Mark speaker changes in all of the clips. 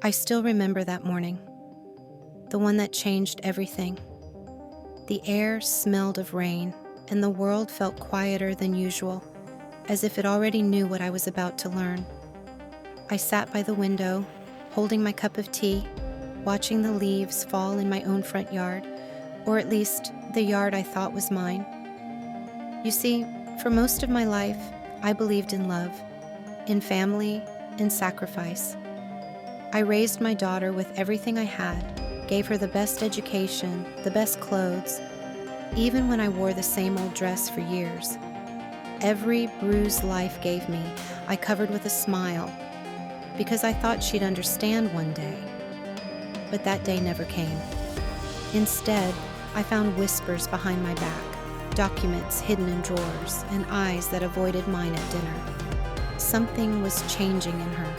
Speaker 1: I still remember that morning, the one that changed everything. The air smelled of rain, and the world felt quieter than usual, as if it already knew what I was about to learn. I sat by the window, holding my cup of tea, watching the leaves fall in my own front yard, or at least the yard I thought was mine. You see, for most of my life, I believed in love, in family, in sacrifice. I raised my daughter with everything I had, gave her the best education, the best clothes, even when I wore the same old dress for years. Every bruise life gave me, I covered with a smile, because I thought she'd understand one day. But that day never came. Instead, I found whispers behind my back, documents hidden in drawers, and eyes that avoided mine at dinner. Something was changing in her,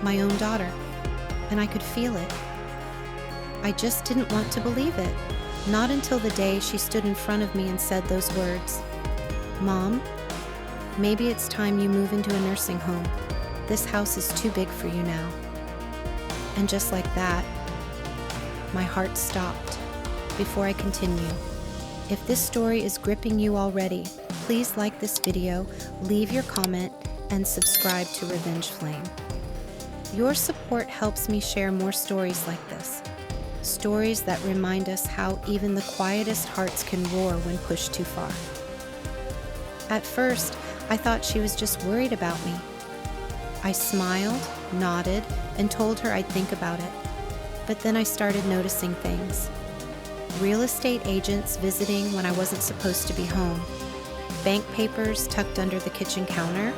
Speaker 1: my own daughter, and I could feel it. I just didn't want to believe it, not until the day she stood in front of me and said those words, "Mom, maybe it's time you move into a nursing home. This house is too big for you now." And just like that, my heart stopped. Before I continue, if this story is gripping you already, please like this video, leave your comment, and subscribe to Revenge Flame. Your support helps me share more stories like this. Stories that remind us how even the quietest hearts can roar when pushed too far. At first, I thought she was just worried about me. I smiled, nodded, and told her I'd think about it. But then I started noticing things. Real estate agents visiting when I wasn't supposed to be home. Bank papers tucked under the kitchen counter.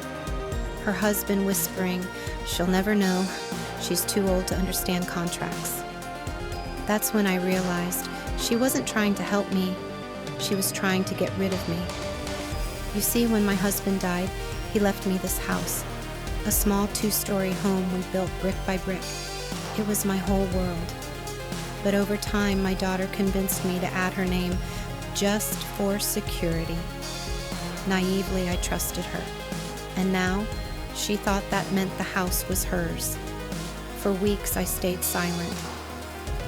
Speaker 1: Her husband whispering, "She'll never know. She's too old to understand contracts." That's when I realized she wasn't trying to help me. She was trying to get rid of me. You see, when my husband died, he left me this house, a small 2-story home we built brick by brick. It was my whole world. But over time, my daughter convinced me to add her name just for security. Naively, I trusted her. And now, she thought that meant the house was hers. For weeks, I stayed silent.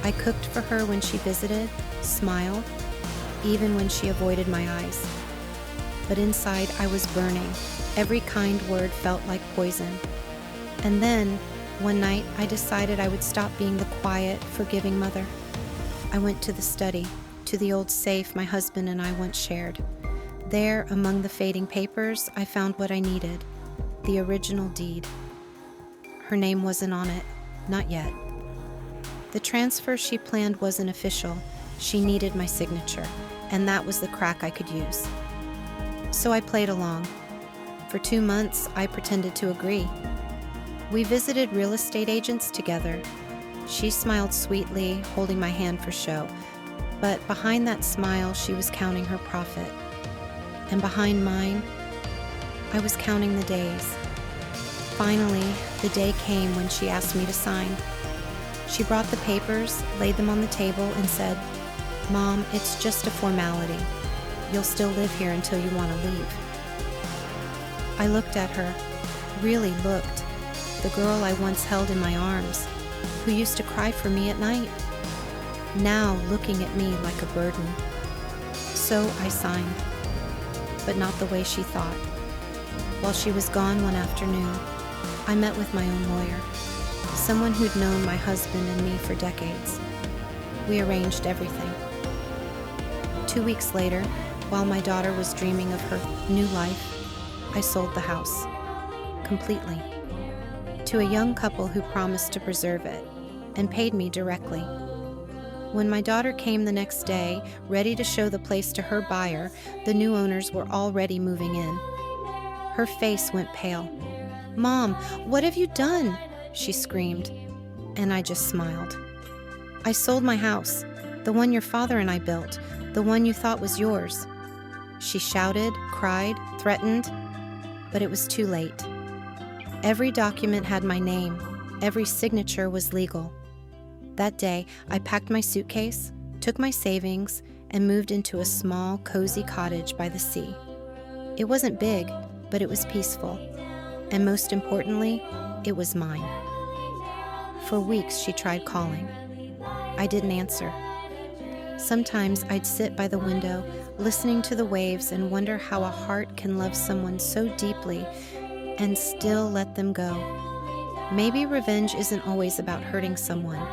Speaker 1: I cooked for her when she visited, smiled, even when she avoided my eyes. But inside, I was burning. Every kind word felt like poison. And then, one night, I decided I would stop being the quiet, forgiving mother. I went to the study, to the old safe my husband and I once shared. There, among the fading papers, I found what I needed, the original deed. Her name wasn't on it, not yet. The transfer she planned wasn't official. She needed my signature, and that was the crack I could use. So I played along. For 2 months, I pretended to agree. We visited real estate agents together. She smiled sweetly, holding my hand for show. But behind that smile, she was counting her profit. And behind mine, I was counting the days. Finally, the day came when she asked me to sign. She brought the papers, laid them on the table, and said, "Mom, it's just a formality. You'll still live here until you want to leave." I looked at her, really looked. The girl I once held in my arms, who used to cry for me at night, now looking at me like a burden. So I signed, but not the way she thought. While she was gone one afternoon, I met with my own lawyer, someone who'd known my husband and me for decades. We arranged everything. 2 weeks later, while my daughter was dreaming of her new life, I sold the house, completely, to a young couple who promised to preserve it and paid me directly. When my daughter came the next day, ready to show the place to her buyer, the new owners were already moving in. Her face went pale. "Mom, what have you done?" she screamed, and I just smiled. "I sold my house, the one your father and I built, the one you thought was yours." She shouted, cried, threatened, but it was too late. Every document had my name. Every signature was legal. That day, I packed my suitcase, took my savings, and moved into a small, cozy cottage by the sea. It wasn't big, but it was peaceful. And most importantly, it was mine. For weeks, she tried calling. I didn't answer. Sometimes I'd sit by the window, listening to the waves, and wonder how a heart can love someone so deeply and still let them go. Maybe revenge isn't always about hurting someone.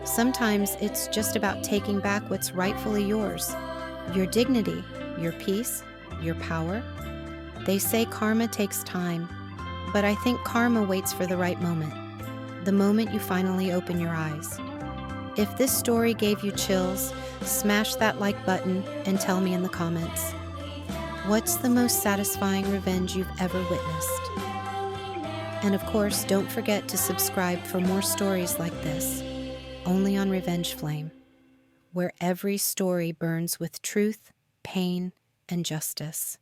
Speaker 1: Sometimes it's just about taking back what's rightfully yours. Your dignity, your peace, your power. They say karma takes time, but I think karma waits for the right moment. The moment you finally open your eyes. If this story gave you chills, smash that like button and tell me in the comments. What's the most satisfying revenge you've ever witnessed? And of course, don't forget to subscribe for more stories like this, only on Revenge Flame, where every story burns with truth, pain, and justice.